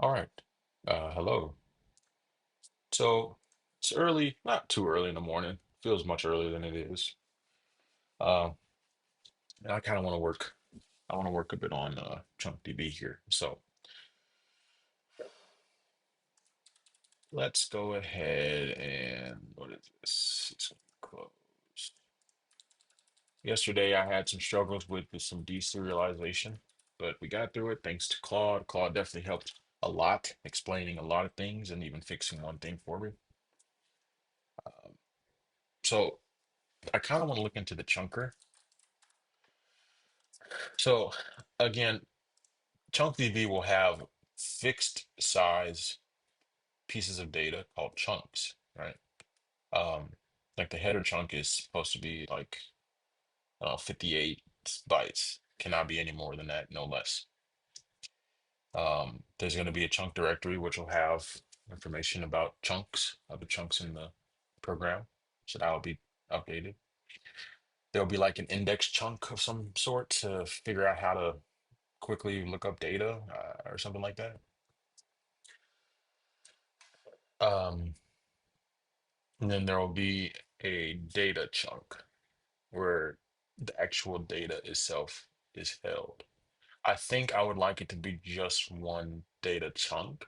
All right. Hello. So it's early, not too early in the morning. Feels much earlier than it is. Um, and I kind of want to work. I want to work a bit on ChunkDB here. So let's go ahead and what is this? It's close. Yesterday I had some struggles with some deserialization, but we got through it thanks to Claude. Claude definitely helped a lot, explaining a lot of things and even fixing one thing for me. Um, so I kind of want to look into the chunker. So again, ChunkDB will have fixed size pieces of data called chunks, right? Um, like the header chunk is supposed to be like 58 bytes, cannot be any more than that, no less. There's going to be a chunk directory which will have information about chunks, other chunks in the program, so that will be updated. There'll be like an index chunk of some sort to figure out how to quickly look up data or something like that. Um, and then there will be a data chunk where the actual data itself is held. I think I would like it to be just one data chunk,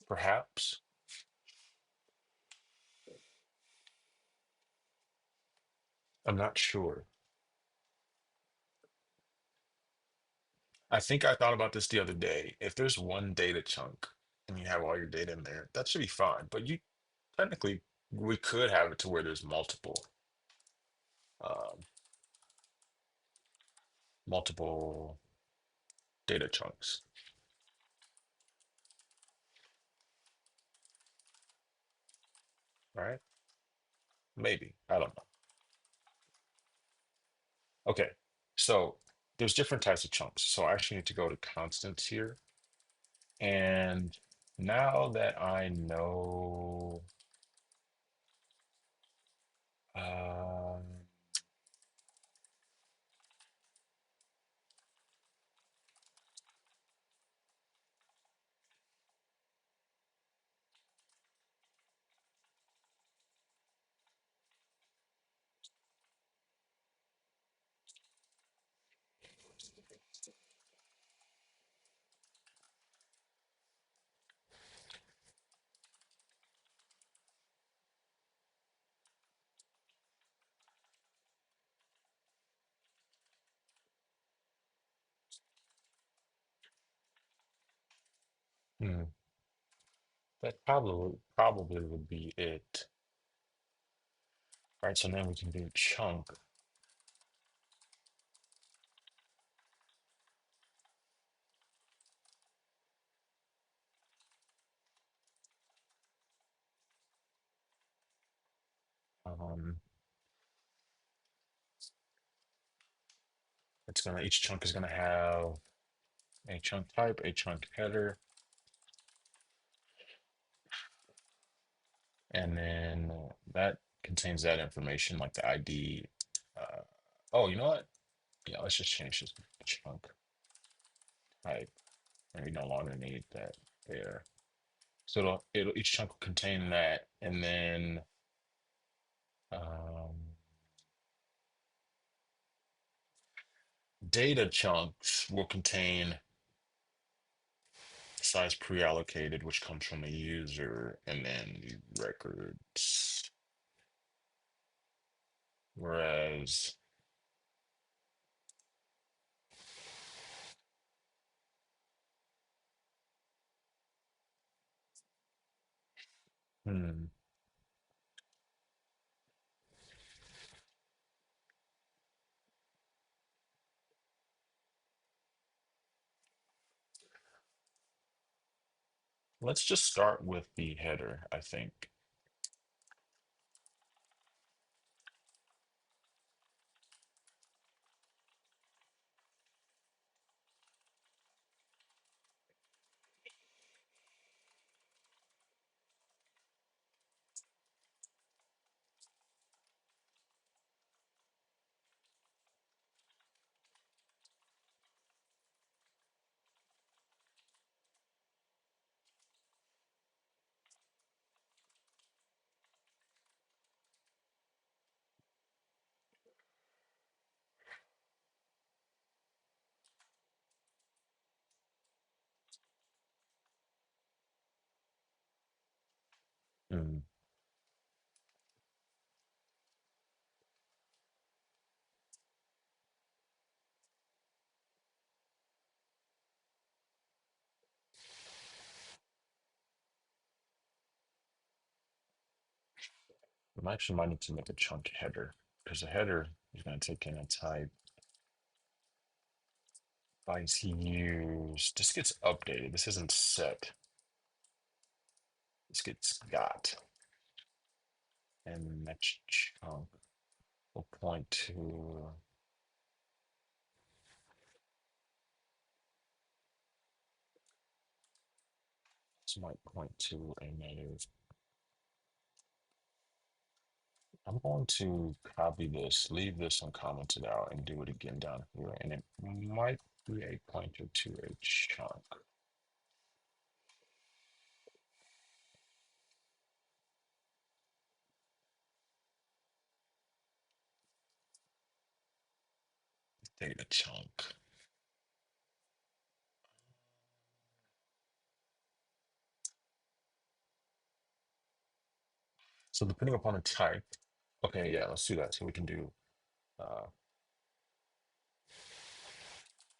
perhaps. I'm not sure. I think I thought about this the other day. If there's one data chunk and you have all your data in there, that should be fine. But you technically, we could have it to where there's um, multiple data chunks, right? Maybe. I don't know. Okay, so there's different types of chunks. So I actually need to go to constants here. And now that I know, um, hmm, that probably would be it. All right, so then we can do chunk. Um, each chunk is gonna have a chunk type, a chunk header, and then that contains that information like the ID. Uh, oh, you know what? Yeah, let's just change this chunk type. And we no longer need that there. So it'll each chunk will contain that, and then um, data chunks will contain size pre-allocated, which comes from the user, and then the records. Whereas, hmm, let's just start with the header, I think. Mm. I actually might need to make a chunk header because the header is going to take in a type bytes used. This gets updated. This isn't set. This gets got. And the next chunk will point to, this might point to a native. I'm going to copy this, leave this uncommented out, and do it again down here. And it might be a pointer to a chunk. Data chunk. So depending upon the type, okay, yeah, let's do that. So we can do,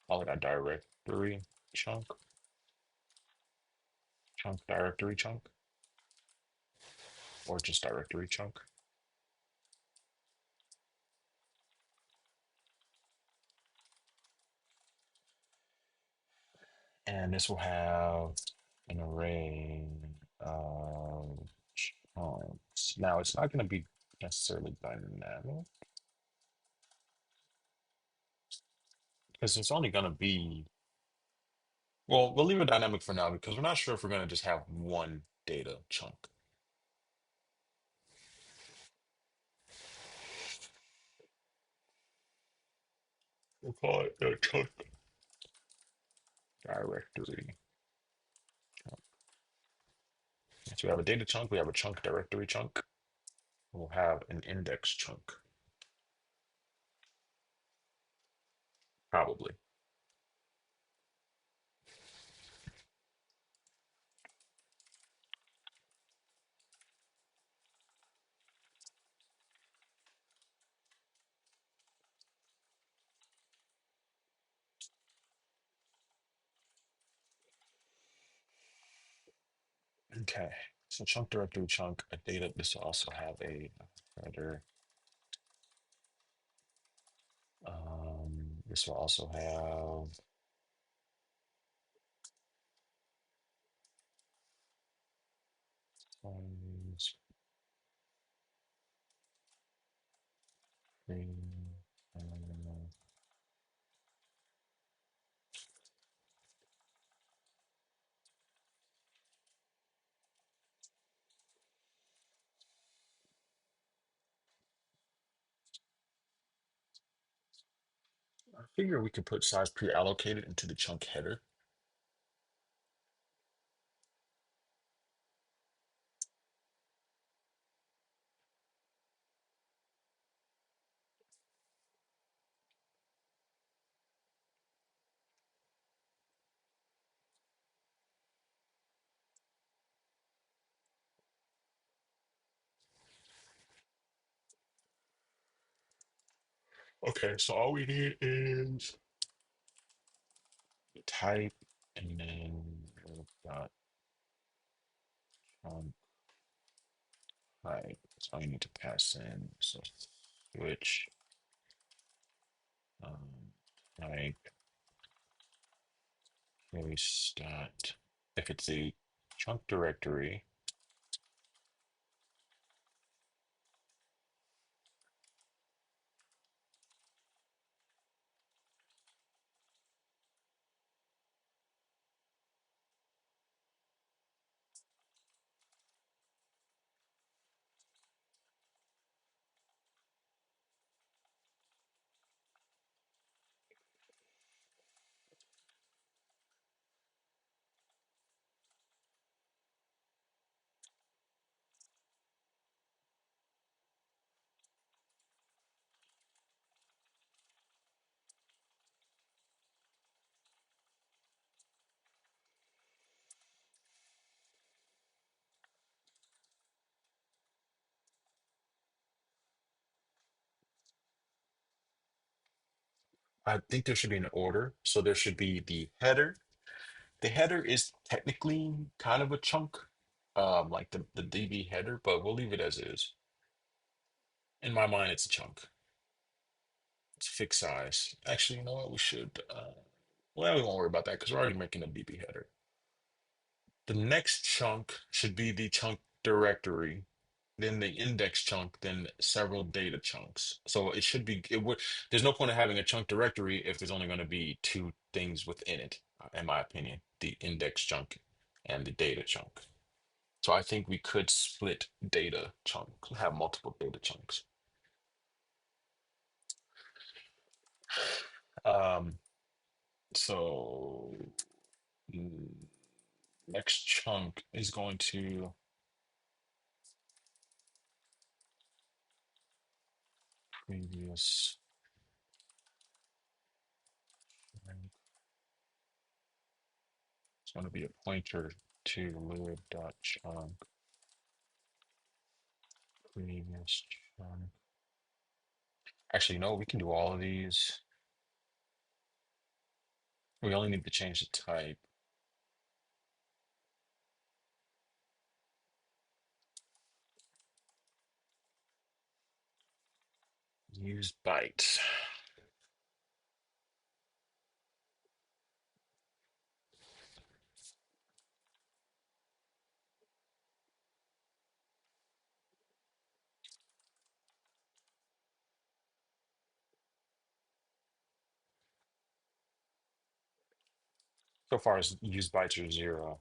call it a directory chunk, chunk directory chunk, or just directory chunk. And this will have an array of chunks. Now it's not going to be necessarily dynamic because it's only going to be, well, we'll leave it dynamic for now because we're not sure if we're going to just have one data chunk. We'll call it a chunk directory. So we have a data chunk, we have a chunk directory chunk, we'll have an index chunk, probably. Okay, so chunk directory chunk, a data, this will also have a header. This will also have size, screen, I figure we could put size pre-allocated into the chunk header. Okay, so all we need is type and then dot chunk height. That's all you need to pass in. So switch type case dot. If it's a chunk directory, I think there should be an order. So there should be the header. The header is technically kind of a chunk, like the DB header, but we'll leave it as is. In my mind, it's a chunk. It's fixed size. Actually, you know what? We should. Well, we won't worry about that because we're already making a DB header. The next chunk should be the chunk directory, then the index chunk, then several data chunks. So it should be, it would, there's no point of having a chunk directory if there's only going to be two things within it, in my opinion, the index chunk and the data chunk. So I think we could split data chunks, have multiple data chunks. Um, so mm, next chunk is going to previous. It's going to be a pointer to lib.chunk previous chunk. Actually, no, we can do all of these. We only need to change the type. Use bytes. So far as use bytes are 0.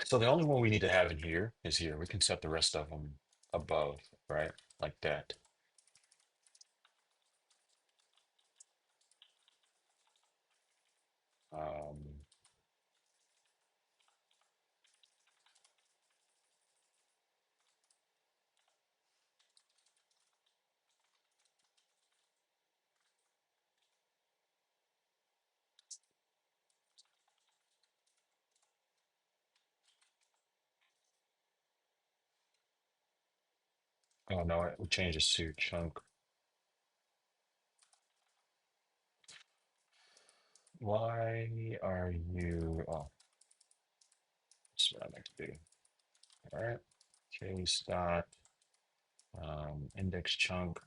So the only one we need to have in here is here. We can set the rest of them above, right? Like that. Um, oh no, we changed this to chunk. Why are you? Oh, that's what I meant to do. All right. Case dot index chunk.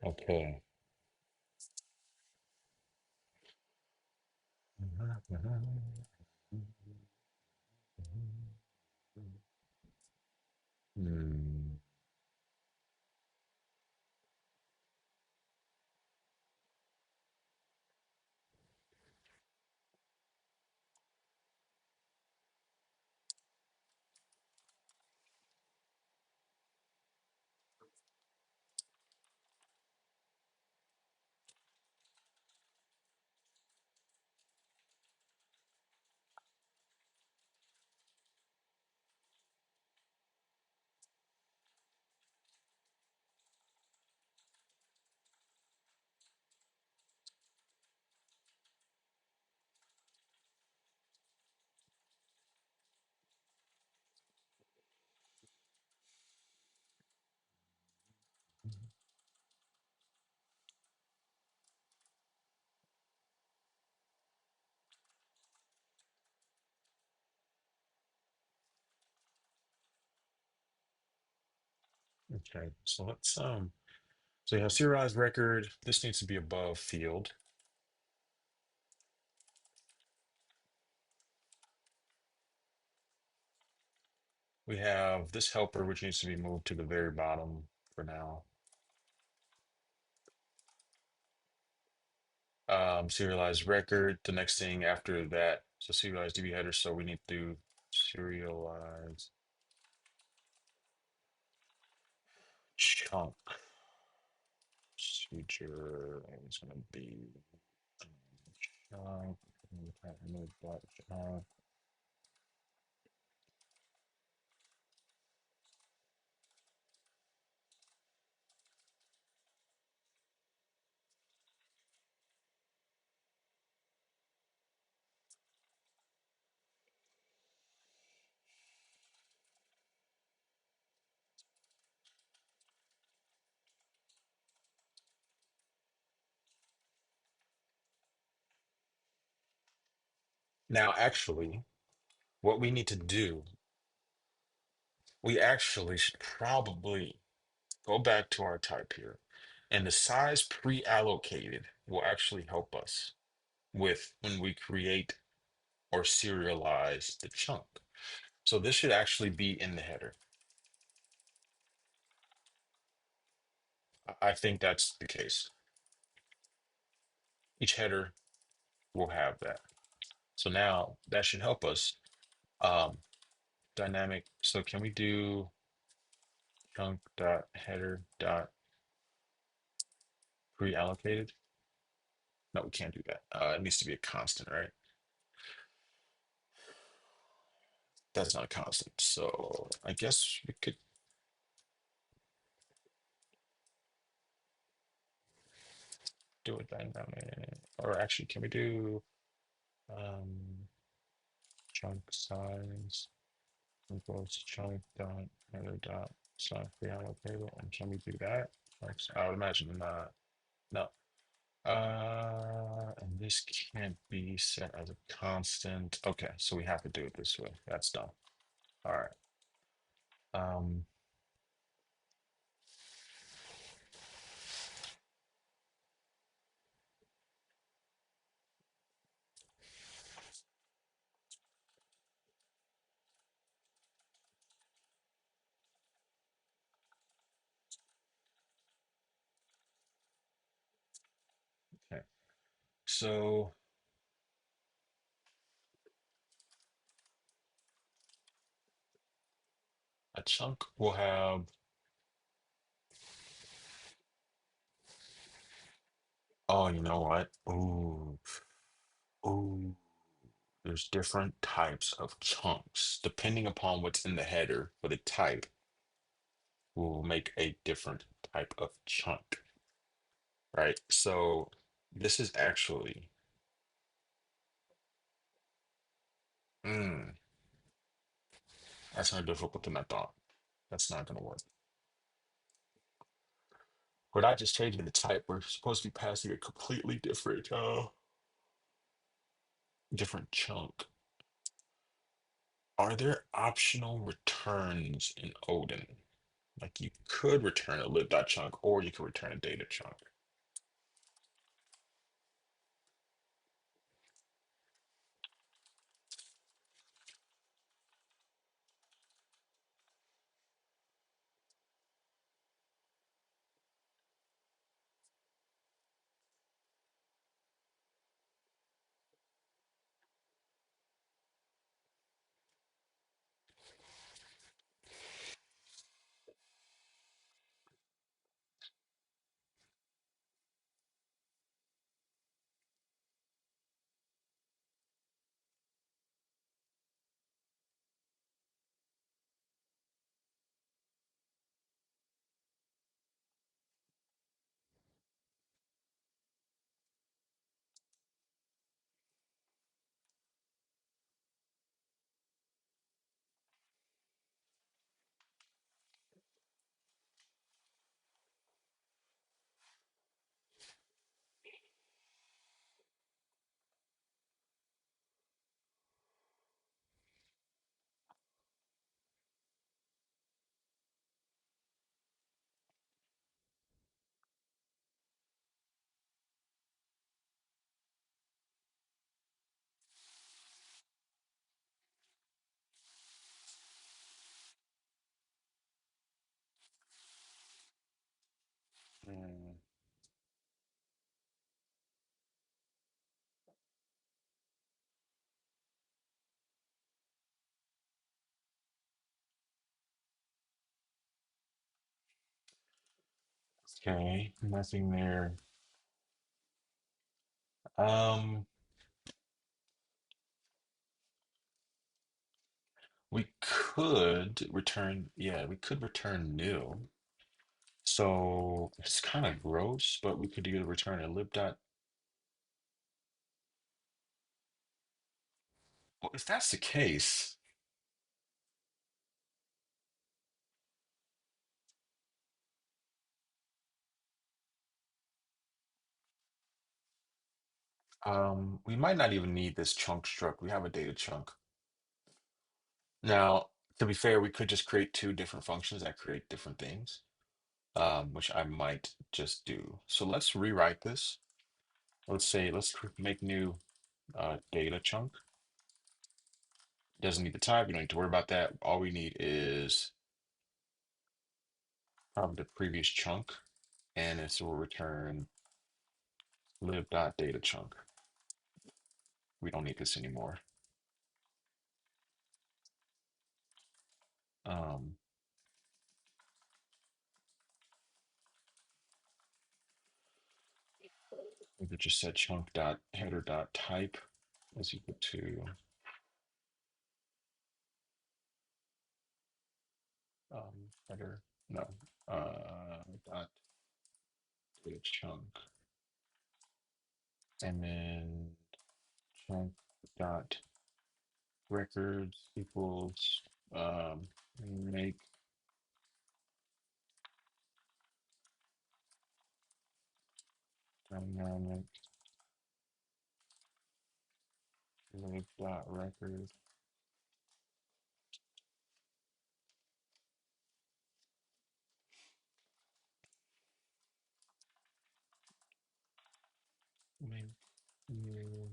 Okay. Hmm. Okay, so let's so you have serialized record. This needs to be above field. We have this helper, which needs to be moved to the very bottom for now. Serialized record. The next thing after that, so serialized DB header. So we need to serialize chunk procedure. It's going to be chunk. Remove that chunk. Now, actually, what we need to do, we actually should probably go back to our type here, and the size pre-allocated will actually help us with when we create or serialize the chunk. So this should actually be in the header. I think that's the case. Each header will have that. So now that should help us. Dynamic. So can we do chunk dot header dot pre-allocated? No, we can't do that. It needs to be a constant, right? That's not a constant. So I guess we could do it dynamic. Or actually, can we do chunk size equals chunk dot header dot slash pre-allocated? And can we do that? I would imagine not. No. And this can't be set as a constant. Okay, so we have to do it this way. That's done. All right. Um, okay. So a chunk will have, oh, you know what? Ooh. There's different types of chunks. Depending upon what's in the header for the type, will make a different type of chunk, right? So this is actually, mm, that's more difficult than I thought. That's not gonna work. We're not just changing the type, we're supposed to be passing a completely different chunk. Are there optional returns in Odin? Like you could return a lib.chunk or you could return a data chunk. Okay, nothing there. Um, we could return, yeah, we could return new. So it's kind of gross, but we could either return a lib dot. Well, if that's the case, we might not even need this chunk struct. We have a data chunk. Now, to be fair, we could just create two different functions that create different things, which I might just do. So let's rewrite this. Let's say, make new data chunk. Doesn't need the type. We don't need to worry about that. All we need is probably the previous chunk, and this will return lib.datachunk. We don't need this anymore. Um, we could just set chunk.header.type is equal to header, no, dot data chunk, and then chunk dot records equals make dynamic lib dot record. Make new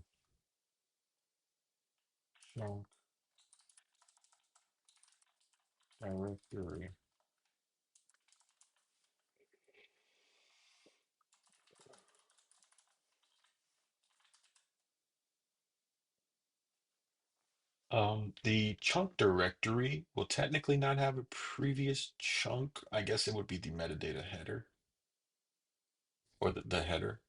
chunk directory. The chunk directory will technically not have a previous chunk. I guess it would be the metadata header or the header.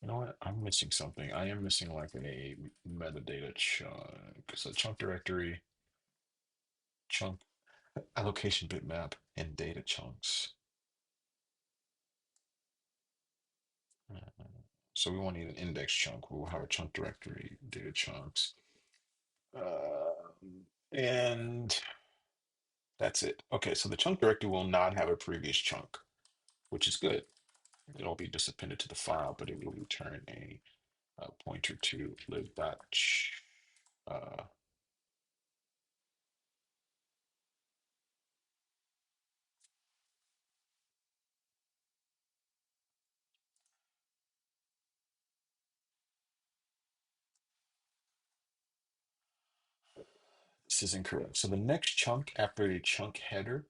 You know what? I'm missing something. I am missing like a metadata chunk. So chunk directory, chunk allocation bitmap, and data chunks. Uh, So we won't need an index chunk. We'll have a chunk directory, data chunks. And that's it. Okay, so the chunk directory will not have a previous chunk, which is good. It'll be just appended to the file, but it will return a pointer to lib.ch. Uh, this is incorrect. So the next chunk after a chunk header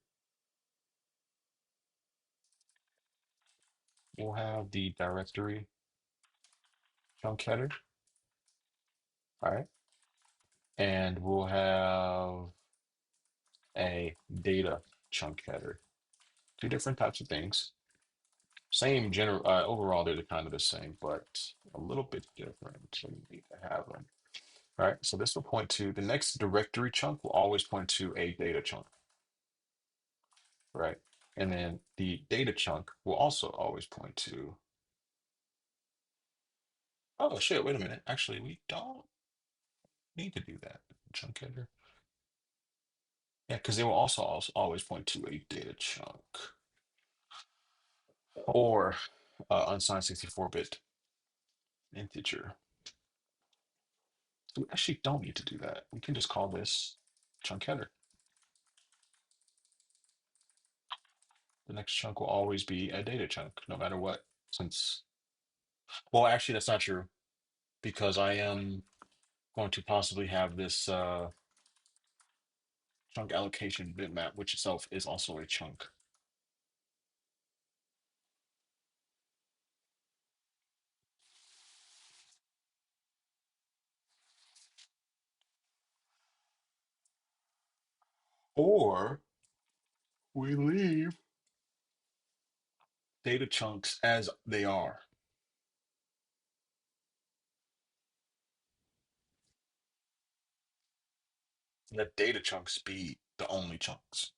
will have the directory chunk header. All right. And we'll have a data chunk header. Two different types of things. Same general, overall, they're kind of the same, but a little bit different. So we need to have them. All right. So this will point to the next directory chunk will always point to a data chunk. Right. And then the data chunk will also always point to, oh shit, wait a minute. Actually, we don't need to do that. Chunk header. Yeah, because they will also always point to a data chunk or unsigned 64-bit integer. So we actually don't need to do that. We can just call this chunk header. The next chunk will always be a data chunk, no matter what. Since, well, actually, that's not true because I am going to possibly have this chunk allocation bitmap, which itself is also a chunk. Or we leave data chunks as they are. Let data chunks be the only chunks.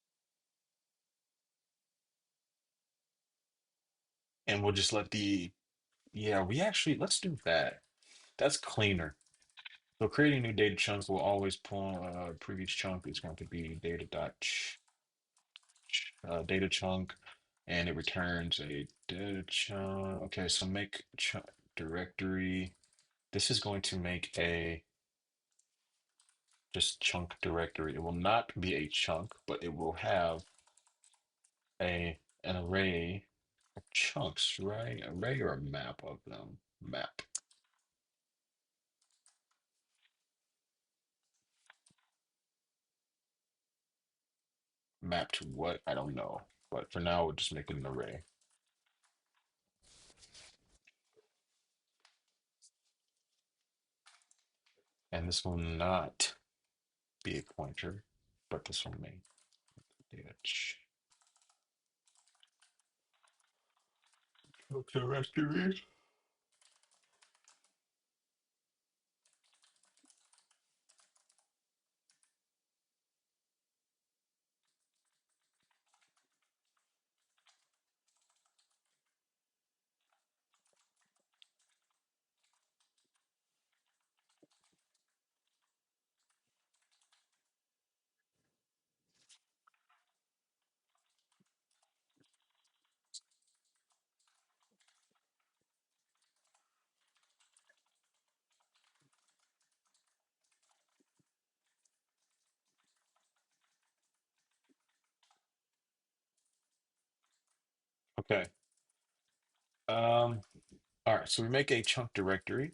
And we'll just let yeah, we actually, let's do that. That's cleaner. So creating new data chunks will always pull previous chunk is going to be data chunk, and it returns a data chunk. Okay, so make chunk directory. This is going to make a just chunk directory. It will not be a chunk, but it will have an array of chunks, right? Array or a map of them. Map. Map to what? I don't know. But for now, we'll just make it an array. And this will not be a pointer, but this will make data. Okay, directory. Okay. All right, so we make a chunk directory,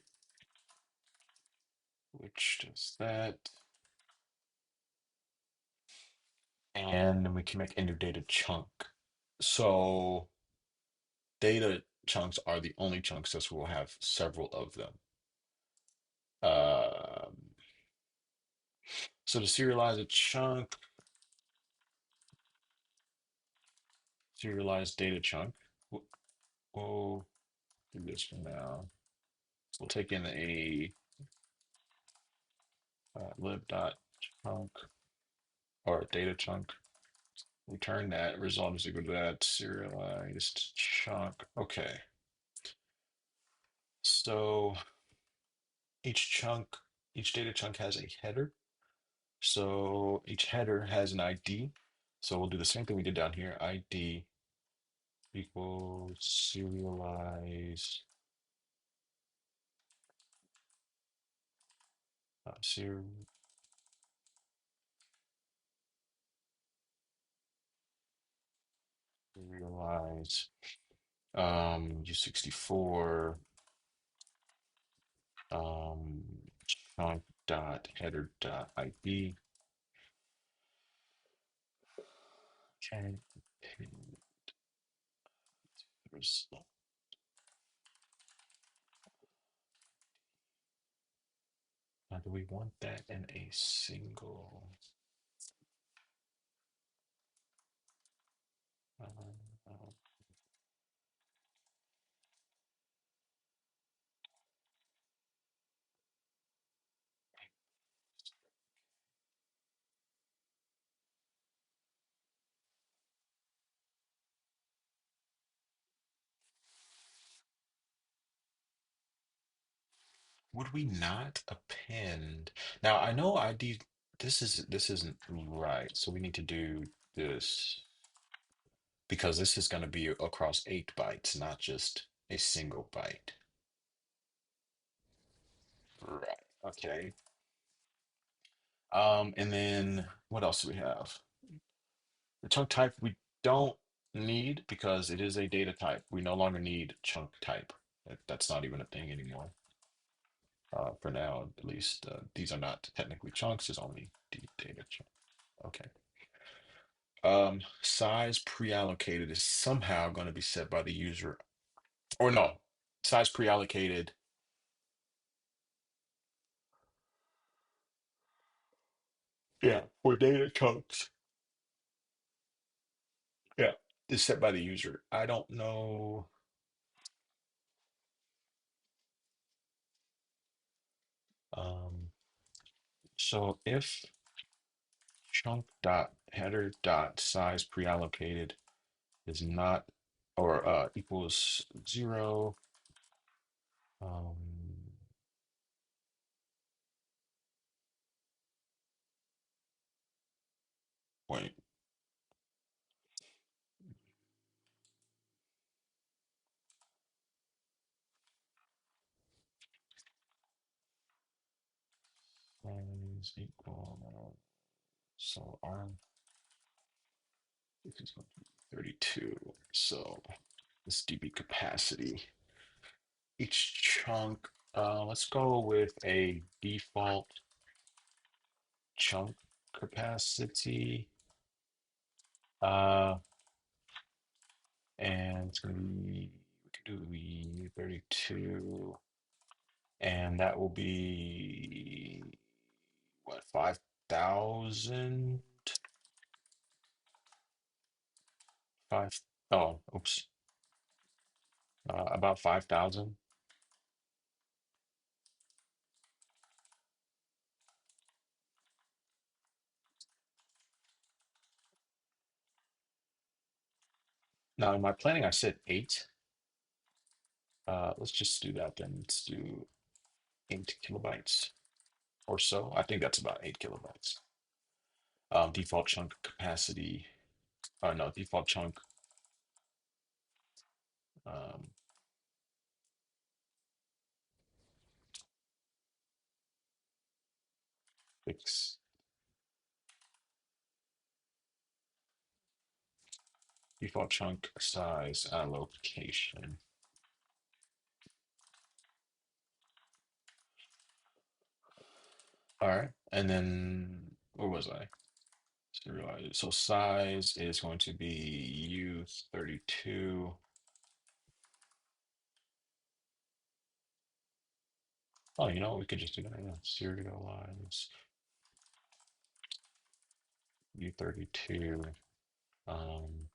which does that. And then we can make a new data chunk. So data chunks are the only chunks, so we'll have several of them. Um, so to serialize a chunk, serialize data chunk, we'll do this for now. So we'll take in a lib dot chunk or a data chunk. Return that. Result is equal to that serialized chunk. Okay. So each chunk, each data chunk has a header. So each header has an ID. So we'll do the same thing we did down here. ID equals serialize serialize U64 um chunk dot header dot ID. Okay. Result. Now, do we want that in a single? Uh, would we not append? Now I know ID. This isn't right. So we need to do this because this is going to be across 8 bytes, not just a single byte. Right. Okay. And then what else do we have? The chunk type we don't need because it is a data type. We no longer need chunk type. That's not even a thing anymore. For now, at least, these are not technically chunks. It's only data chunk. Okay. Size pre-allocated is somehow going to be set by the user, or no, size pre-allocated. Yeah, for data chunks. Yeah. is set by the user. I don't know. So if chunk dot header dot size pre-allocated is not or equals 0, um, wait, size equal, so arm is going to be 32. So this DB capacity, each chunk, let's go with a default chunk capacity. Uh, and it's going to be, we could do the 32, and that will be what, 5,000? Five, oh, oops, about 5,000. Now, in my planning, I said 8. Let's just do that then. Let's do 8 kilobytes or so. I think that's about 8 kilobytes. Default chunk capacity, no, default chunk, um, fix default chunk size allocation. All right, and then where was I? Serialize. So size is going to be U32. Oh, you know, we could just do that. Yeah. Serialize U32. Um,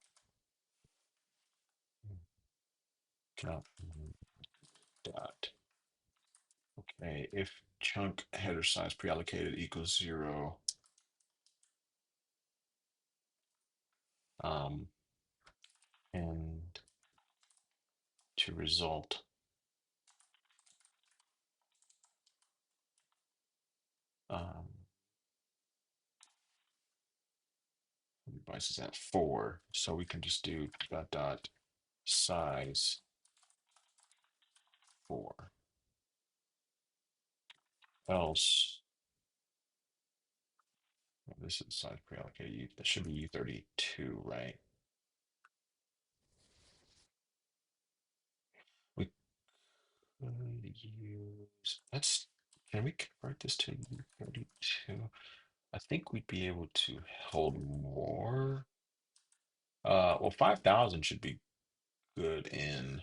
count dot. Okay, if chunk header size pre-allocated equals 0, um, and to result, um, device is at 4, so we can just do dot dot size 4. Else, well, this is size pre-allocated. That should be U32, right? We could use, let's, can we convert this to U32? I think we'd be able to hold more. Well, 5,000 should be good in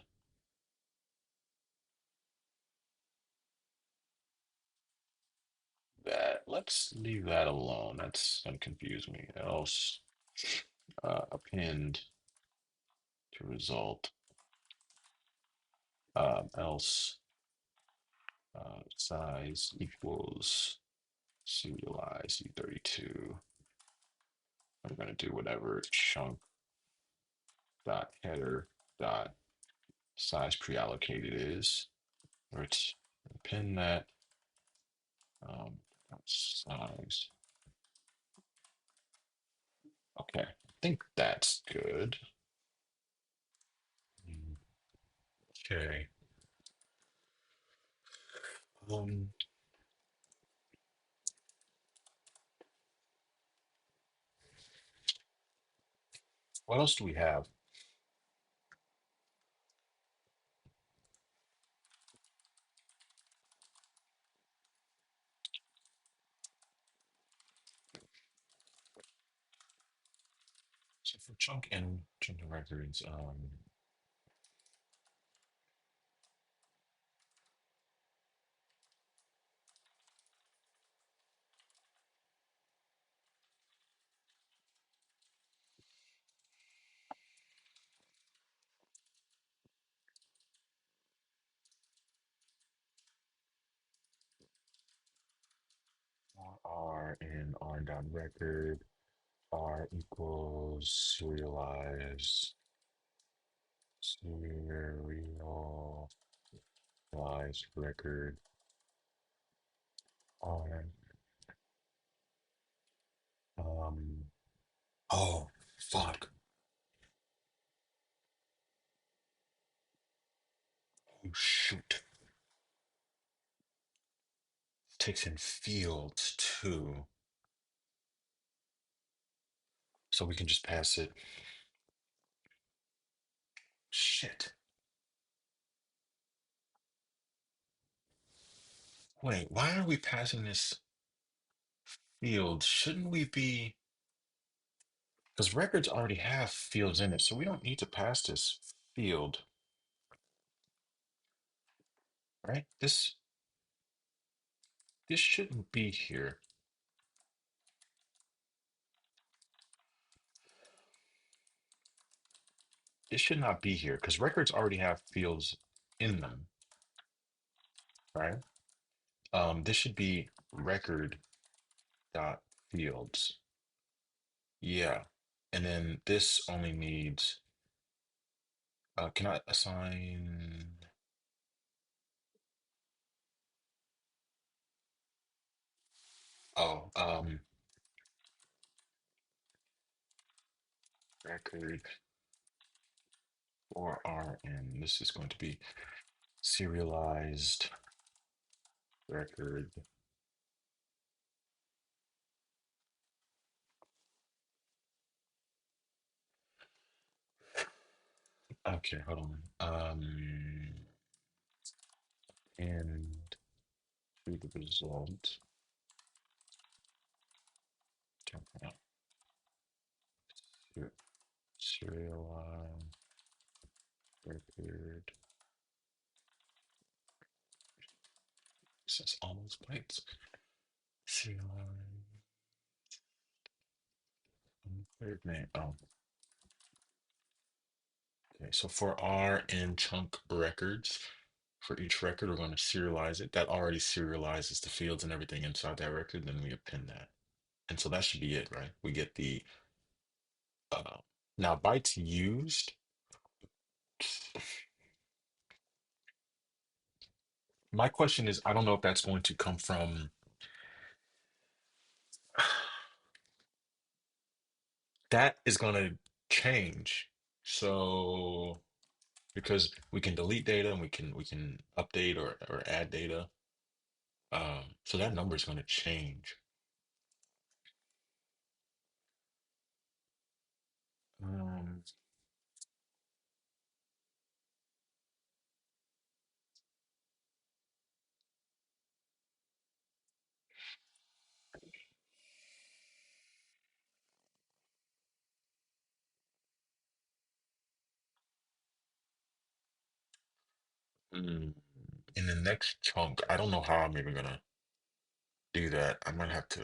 that. Let's leave that alone. That's gonna confuse me. Else, append to result. Else, size equals serialize U32. I'm gonna do whatever chunk dot header dot size pre-allocated is, or it's append that size. Okay, I think that's good. Okay. Um, what else do we have? So for chunk and records, R dot record, R equals serialized record, R, um, oh, fuck. Oh, shoot. Takes in fields too. So we can just pass it. Shit. Wait, why are we passing this field? Shouldn't we be? Because records already have fields in it, so we don't need to pass this field, right? This shouldn't be here. This should not be here because records already have fields in them, right? This should be record dot fields. Yeah. And then this only needs, can I assign, oh, record for RN. This is going to be serialized record. Okay, hold on. And to the result, serialized record. This is almost bytes. Serialized. Third name. Oh, okay. So for R in chunk records, for each record, we're going to serialize it. That already serializes the fields and everything inside that record. Then we append that. And so that should be it, right? We get the uh, now bytes used. My question is, I don't know if that's going to come from that is going to change. So because we can delete data and we can update or add data. So that number is going to change. Um, mm, in the next chunk, I don't know how I'm even gonna do that. I'm gonna have to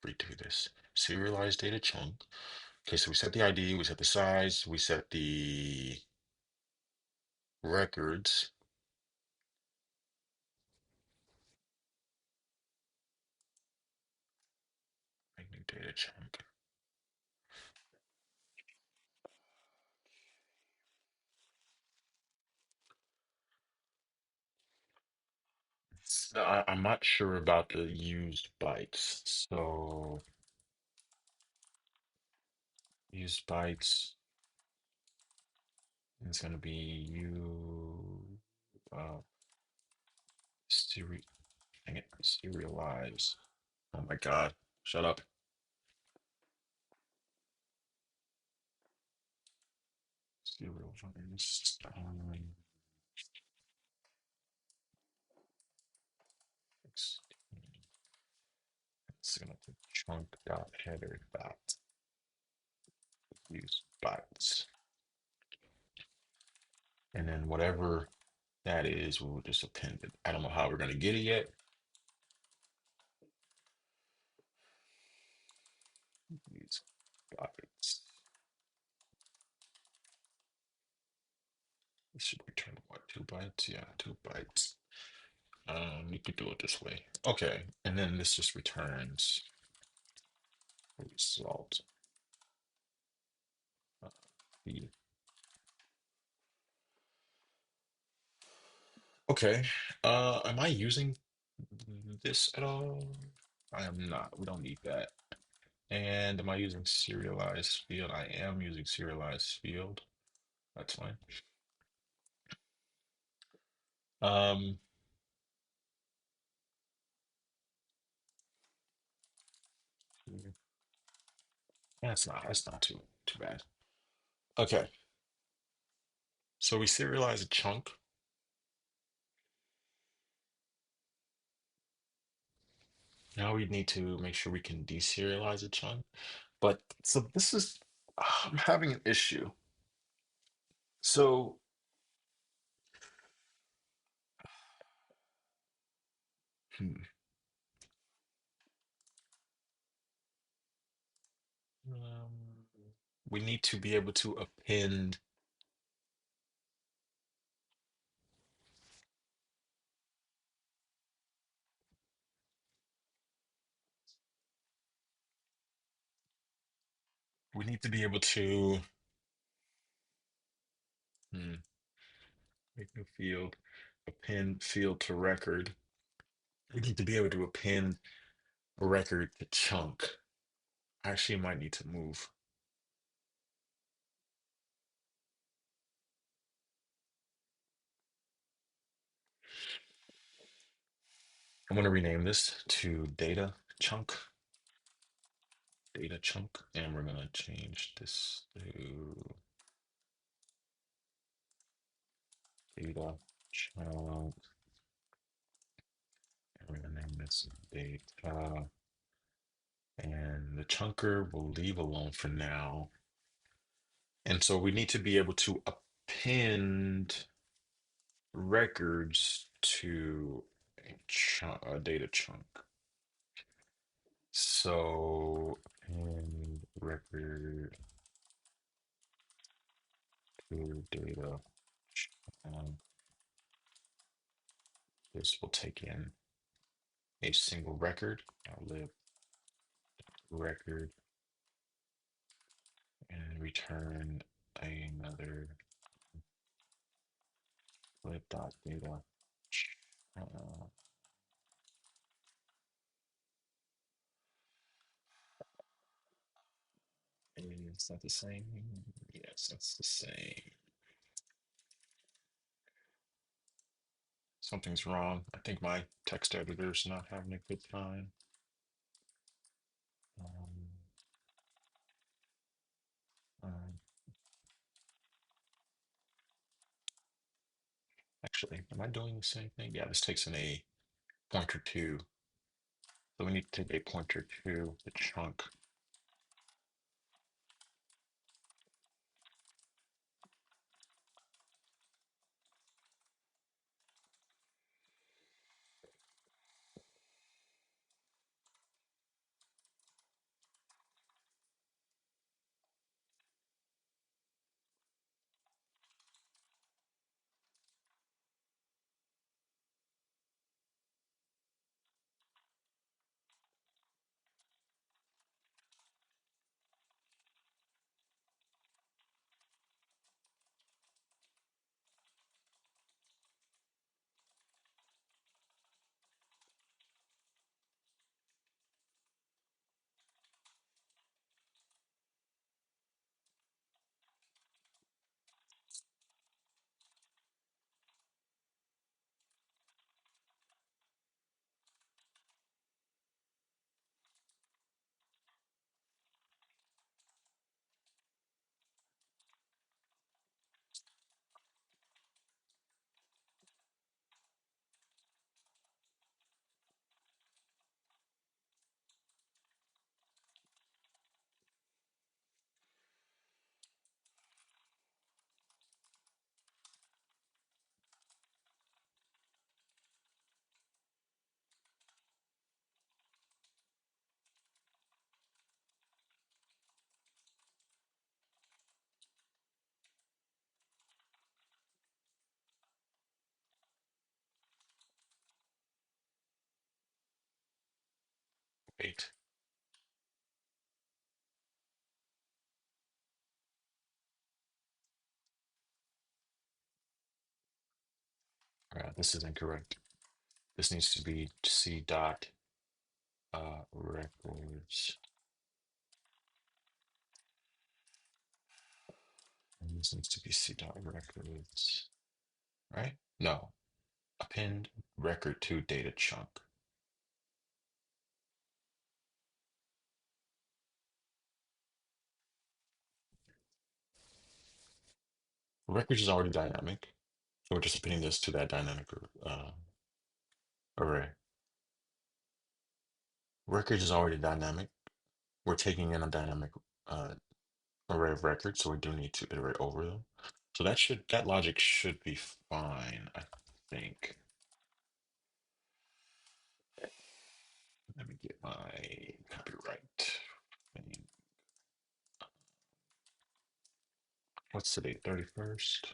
redo this. Serialized data chunk. Okay, so we set the ID, we set the size, we set the records. Make new data chunk. I'm not sure about the used bytes. So used bytes is gonna be uh seri dang it, serialize. Oh my God. Shut up. Serial values. It's it's gonna be chunk dot header dot use bytes. And then whatever that is, we'll just append it. I don't know how we're gonna get it yet. Use bytes. This should return what, 2 bytes? Yeah, 2 bytes. You could do it this way. Okay, and then this just returns. result. The Okay. Am I using this at all? I am not. We don't need that. And am I using serialized field? I am using serialized field. That's fine. Um, that's not too bad. Okay. So we serialize a chunk. Now we need to make sure we can deserialize a chunk. But so this is I'm having an issue. So hmm, um, we need to be able to append. We need to be able to hmm, make new field, append field to record. We need to be able to append a record to chunk. I actually might need to move. I'm going to rename this to data chunk, and we're going to change this to data chunk, and we're going to name this data, and the chunker we'll leave alone for now. And so we need to be able to append records to a data chunk. So append record to data. Um, this will take in a single record. I'll live record and return another lib.data. Uh, is that the same? Yes, that's the same. Something's wrong. I think my text editor's not having a good time. Um, um, actually, am I doing the same thing? Yeah, this takes in a pointer to. So we need to take a pointer to the chunk. Wait. crap, this is incorrect. This needs to be C dot records. And this needs to be C dot records, right? No, append record to data chunk. Records is already dynamic, so we're just appending this to that dynamic array. Records is already dynamic. We're taking in a dynamic uh, array of records, so we do need to iterate over them. So that logic should be fine, I think. Let me get my copyright thing. What's the date? 31st.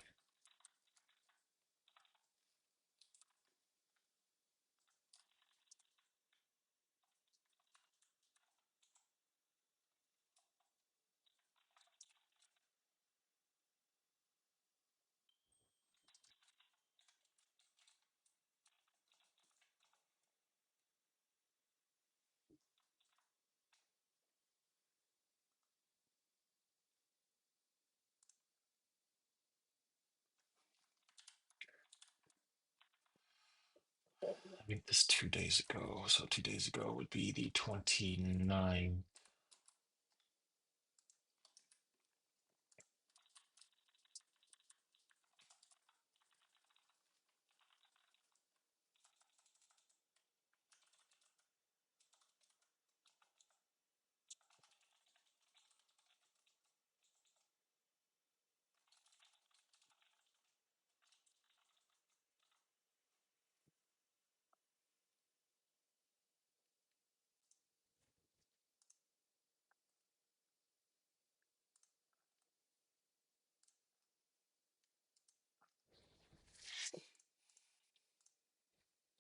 I think this 2 days ago. So 2 days ago would be the 29th.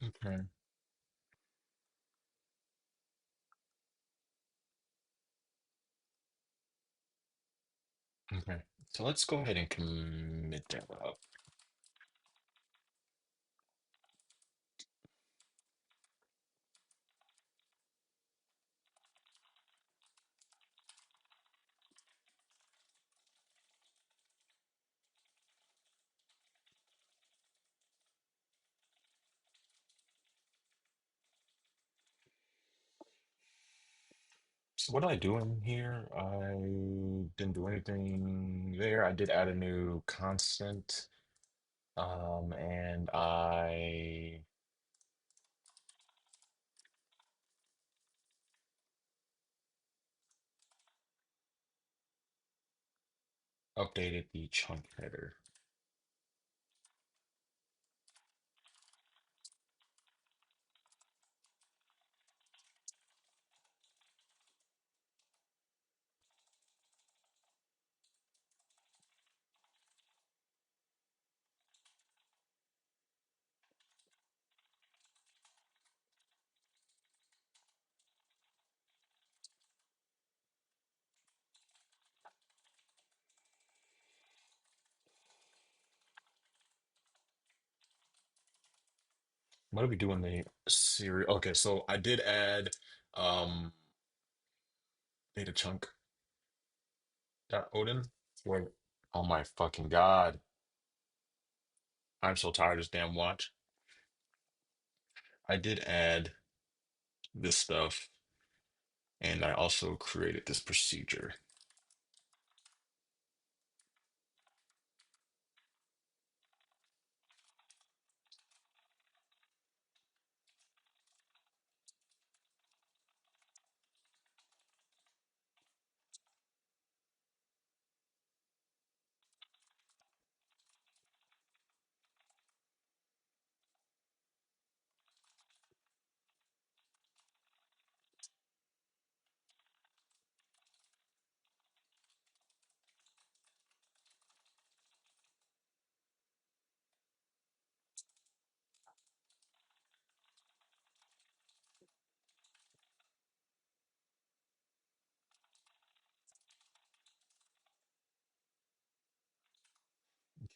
Okay. Okay. So let's go ahead and commit that up. So what did I do in here? I didn't do anything there. I did add a new constant. And I updated the chunk header. What do we do in the series? Okay, so I did add um data chunk dot Odin. Wait, oh my fucking God. I'm so tired of this damn watch. I did add this stuff and I also created this procedure.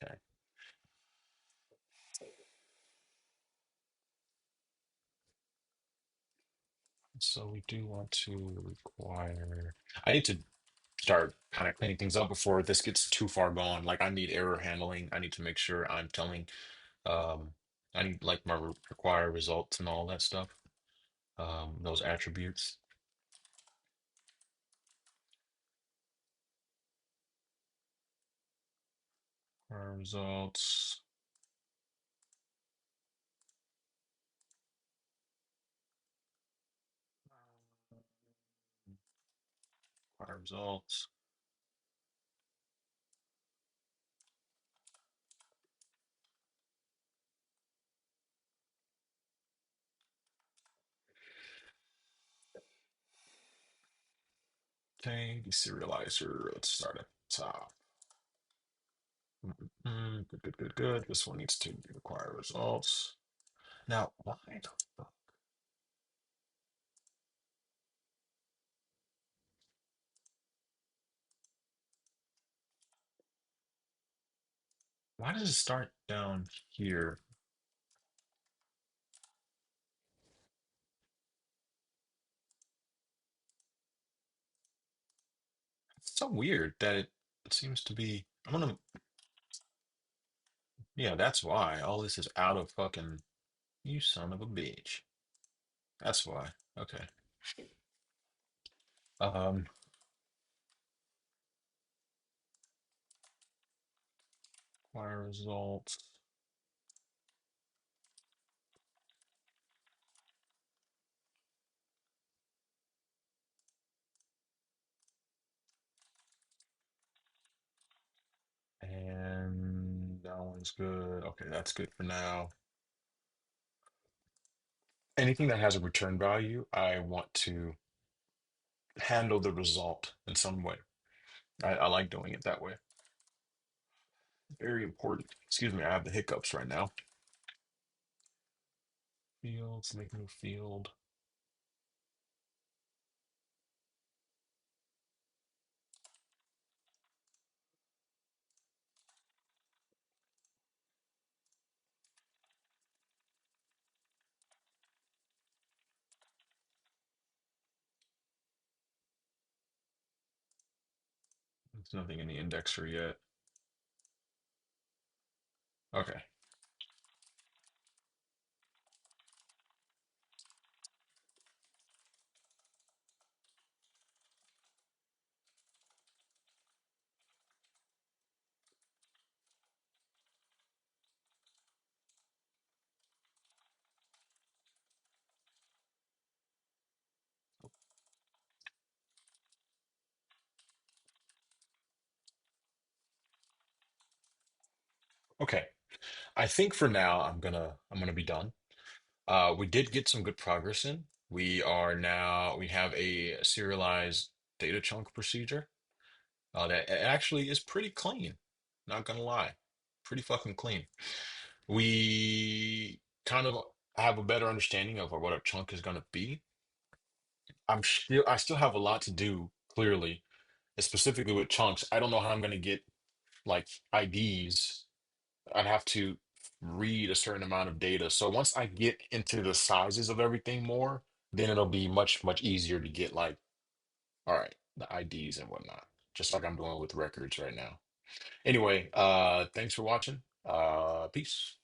Okay. So we do want to require. I need to start kind of cleaning things up before this gets too far gone. Like I need error handling. I need to make sure I'm telling. Um, I need like my require results and all that stuff. Those attributes. Results. Require results. Okay, deserializer. Let's start at the top. Good, good, good, good. This one needs to require results. Now, why the fuck? Why does it start down here? It's so weird that it seems to be. I'm gonna. Yeah, that's why. All this is out of fucking. You son of a bitch. That's why. Okay. Um, require results. And that one's good. Okay, that's good for now. Anything that has a return value, I want to handle the result in some way. I like doing it that way. Very important. Excuse me, I have the hiccups right now. Fields, make new field. There's nothing in the indexer yet. Okay. Okay. I think for now I'm gonna be done. We did get some good progress in. We have a serialized data chunk procedure that actually is pretty clean. Not gonna lie, pretty fucking clean. We kind of have a better understanding of what a chunk is gonna be. I still have a lot to do, clearly, specifically with chunks. I don't know how I'm gonna get like IDs. I'd have to read a certain amount of data. So once I get into the sizes of everything more, then it'll be much, much easier to get like, all right, the IDs and whatnot, just like I'm doing with records right now. Anyway, thanks for watching. Peace.